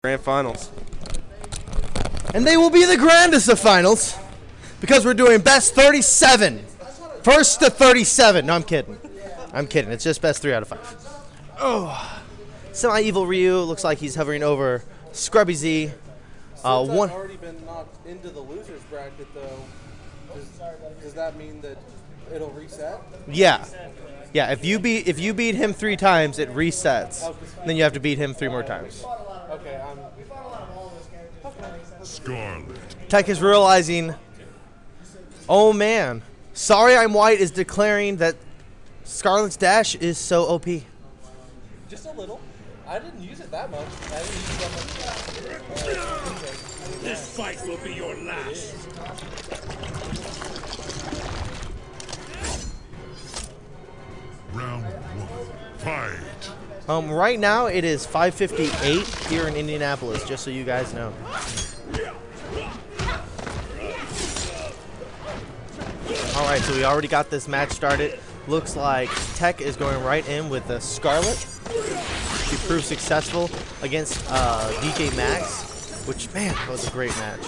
Grand finals. And they will be the grandest of finals because we're doing best 37. First to 37. No, I'm kidding. I'm kidding. It's just best 3 out of 5. Oh. Semi-Evil Ryu looks like he's hovering over Scrubby Z. Since I've already been knocked into the loser's bracket, though, does that mean that it'll reset? Yeah. Yeah, if you beat him 3 times, it resets. Then you have to beat him 3 more times. Okay, Scarlet. Tech is realizing, oh man, Sorry I'm White is declaring that Scarlet's dash is so OP. just a little. I didn't use it that much. I didn't use it that much. This fight will be your last. Round 1. Fight. Right now it is 5:58 here in Indianapolis, just so you guys know. All right, so we already got this match started. Looks like Tech is going right in with the Scarlet. She proved successful against DJ Max, which, man, that was a great match.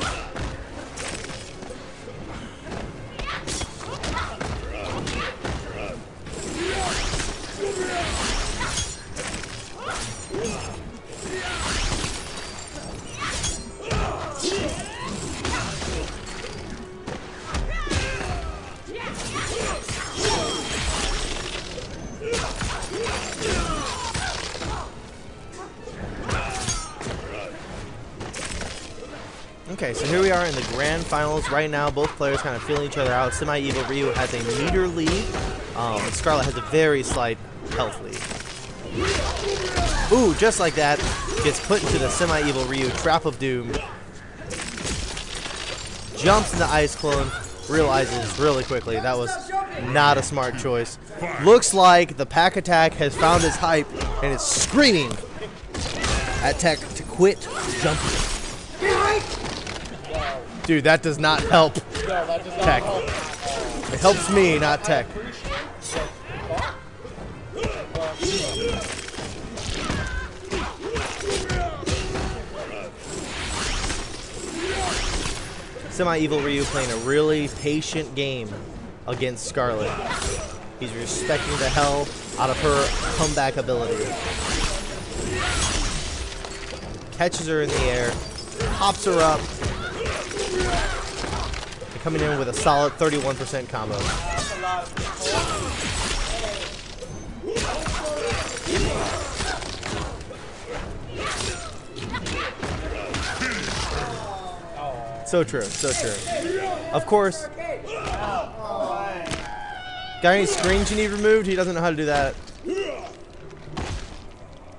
Okay, so here we are in the grand finals. Right now, both players kind of feeling each other out. Semi-Evil Ryu has a meter lead, and Scarlet has a very slight health lead. Ooh, just like that, gets put into the Semi-Evil Ryu Trap of Doom. Jumps into Ice Clone, realizes really quickly that was not a smart choice. Looks like the Pack Attack has found its hype and is screaming at Tech to quit jumping. Dude, that does not help Tech. It helps me, not Tech. Semi-Evil Ryu playing a really patient game against Scarlet. He's respecting the hell out of her comeback ability. Catches her in the air, pops her up, and coming in with a solid 31% combo. So true, so true. Of course. Got any screens you need removed? He doesn't know how to do that.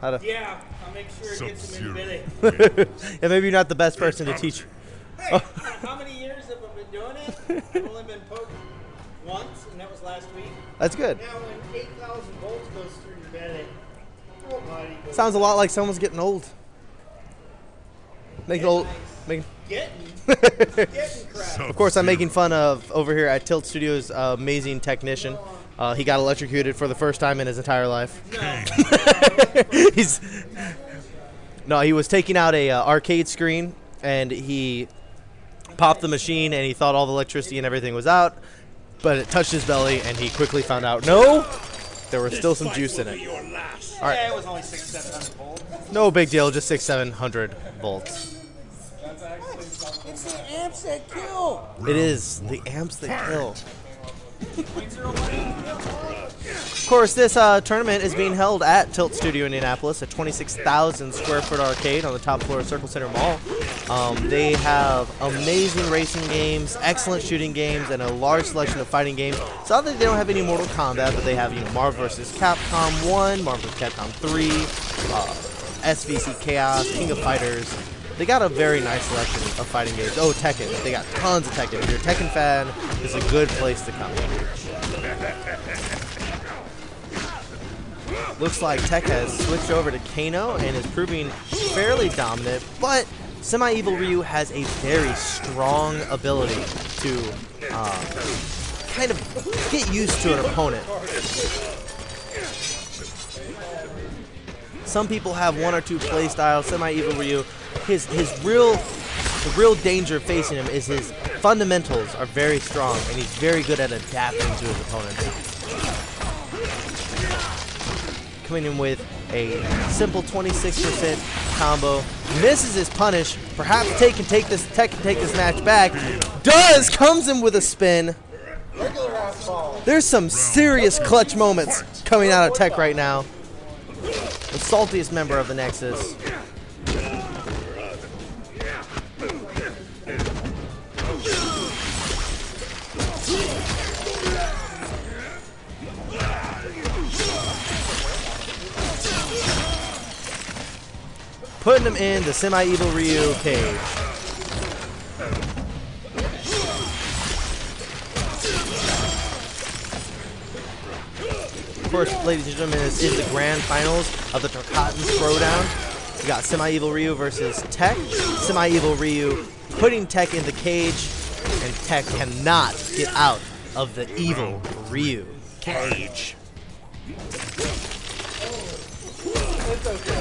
How to? Yeah, I'll make sure it gets him in bidding. Yeah, maybe you're not the best person to teach. Hey, how many years have I been doing it? I've only been poked once, and that was last week. That's good. Now when 8,000 volts goes through your bidding, oh buddy. Sounds a lot like someone's getting old. Making old. Making. Getting crap. Of course, I'm making fun of over here at Tilt Studios' amazing technician. He got electrocuted for the first time in his entire life. He was taking out a arcade screen, and he popped the machine, and he thought all the electricity and everything was out, but it touched his belly, and he quickly found out, no, there was still some juice in it. All right. Yeah, it was only 600-700 volts. No big deal, just 600-700 volts. It's the amps that kill. It is the amps that kill. Of course, this tournament is being held at Tilt Studio Indianapolis, a 26,000 square foot arcade on the top floor of Circle Center Mall. They have amazing racing games, excellent shooting games, and a large selection of fighting games. It's not that they don't have any Mortal Kombat, but they have Marvel vs. Capcom 1, Marvel vs. Capcom 3, SVC Chaos, King of Fighters. They got a very nice selection of fighting games. Oh, Tekken. They got tons of Tekken. If you're a Tekken fan, it's a good place to come. Looks like Tech has switched over to Kano and is proving fairly dominant, but Semi-Evil Ryu has a very strong ability to kind of get used to an opponent. Some people have 1 or 2 play styles. Semi-Evil Ryu the real danger facing him is his fundamentals are very strong, and he's very good at adapting to his opponents. Coming in with a simple 26% combo, misses his punish. Perhaps Tech can take this match back. Comes in with a spin. There's some serious clutch moments coming out of Tech right now. The saltiest member of the Nexus. Putting him in the semi-evil Ryu cage. Of course, ladies and gentlemen, this is the grand finals of the Tarkatan Throwdown. We got semi-evil Ryu versus Tech. Semi-evil Ryu putting Tech in the cage, and Tech cannot get out of the evil Ryu cage. It's okay.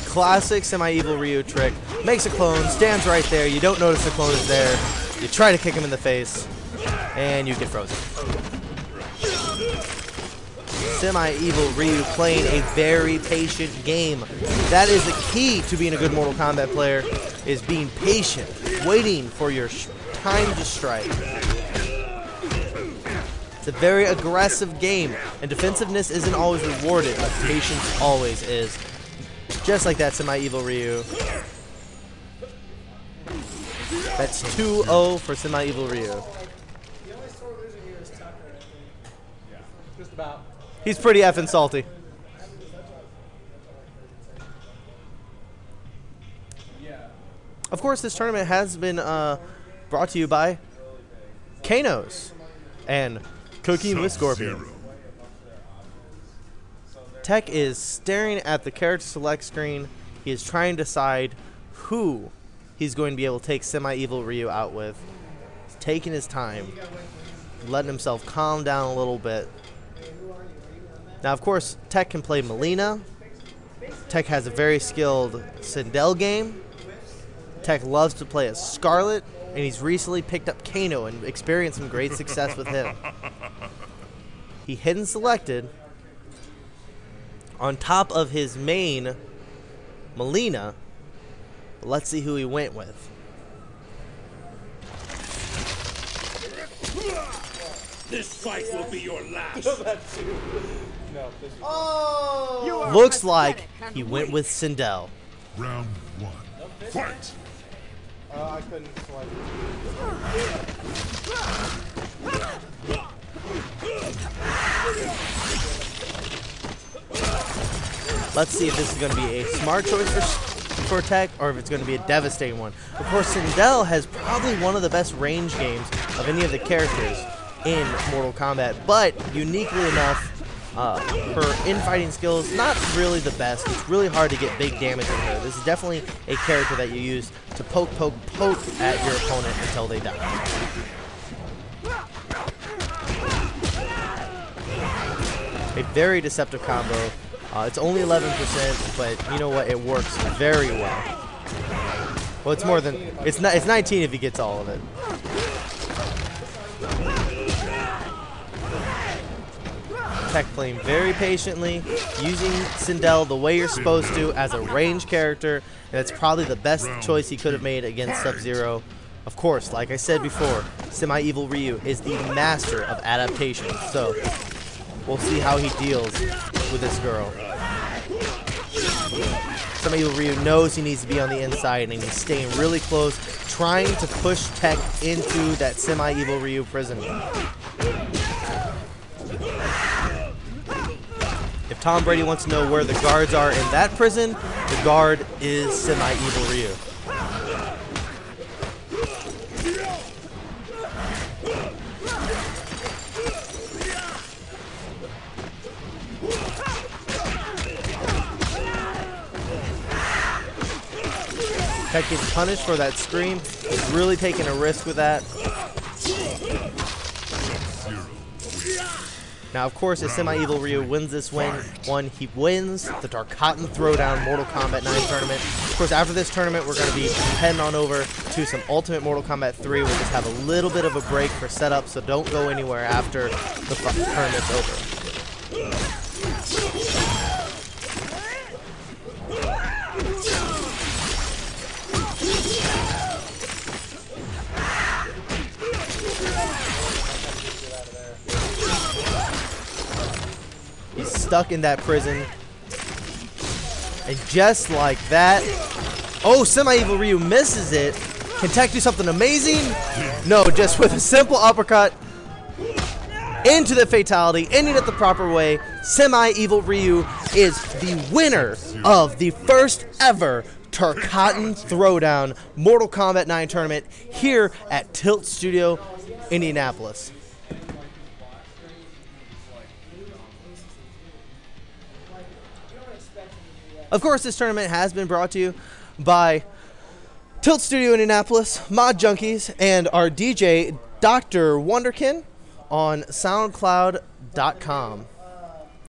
Classic semi-evil Ryu trick. Makes a clone, stands right there. You don't notice the clone is there. You try to kick him in the face, and you get frozen. Semi-evil Ryu playing a very patient game. That is the key to being a good Mortal Kombat player, is being patient, waiting for your time to strike. It's a very aggressive game, and defensive-ness isn't always rewarded, but patience always is. Just like that semi-evil Ryu. That's 2-0 for semi-evil Ryu. The only sore loser here is Tucker, I think. Yeah. Just about. He's pretty effing salty. Of course, this tournament has been brought to you by Kano's and Cooking with Scorpion. Tech is staring at the character select screen. He is trying to decide who he's going to be able to take semi-evil Ryu out with. He's taking his time, letting himself calm down a little bit. Now, of course, Tech can play Melina. Tech has a very skilled Sindel game. Tech loves to play as Scarlet, and he's recently picked up Kano and experienced some great success with him. He hidden selected on top of his main Melina. Let's see who he went with. This fight will be your last. Oh! Looks like he went with Sindel. Round 1. Fight! I couldn't select. Let's see if this is going to be a smart choice for Tech, or if it's going to be a devastating one. Of course, Sindel has probably one of the best range games of any of the characters in Mortal Kombat, but uniquely enough, her infighting skills, not really the best. It's really hard to get big damage from her. This is definitely a character that you use to poke at your opponent until they die. A very deceptive combo. It's only 11%, but you know what? It works very well. Well, it's more than it's 19 if he gets all of it. Tech playing very patiently, using Sindel the way you're supposed to as a range character, and it's probably the best choice he could have made against Sub-Zero. Of course, like I said before, Semi-Evil Ryu is the master of adaptation, so we'll see how he deals with this girl. Semi-Evil Ryu knows he needs to be on the inside, and he's staying really close, trying to push Tech into that Semi-Evil Ryu prison. If Tom Brady wants to know where the guards are in that prison, the guard is Semi-Evil Ryu. Tech gets punished for that scream. He's really taking a risk with that. Now, of course, if Semi-Evil Ryu wins this one, he wins the Tarkatan Throwdown Mortal Kombat 9 tournament. Of course, after this tournament, we're going to be heading on over to some Ultimate Mortal Kombat 3. We'll just have a little bit of a break for setup, so don't go anywhere after the tournament's over. He's stuck in that prison. And just like that, oh, Semi-Evil Ryu misses it. Can Tech do something amazing? No, just with a simple uppercut into the fatality, ending it the proper way. Semi-Evil Ryu is the winner of the first ever Tarkatan Throwdown Mortal Kombat 9 tournament here at Tilt Studio, Indianapolis. Of course, this tournament has been brought to you by Tilt Studio Indianapolis, Mod Junkies, and our DJ, Dr. Wonderkin, on SoundCloud.com.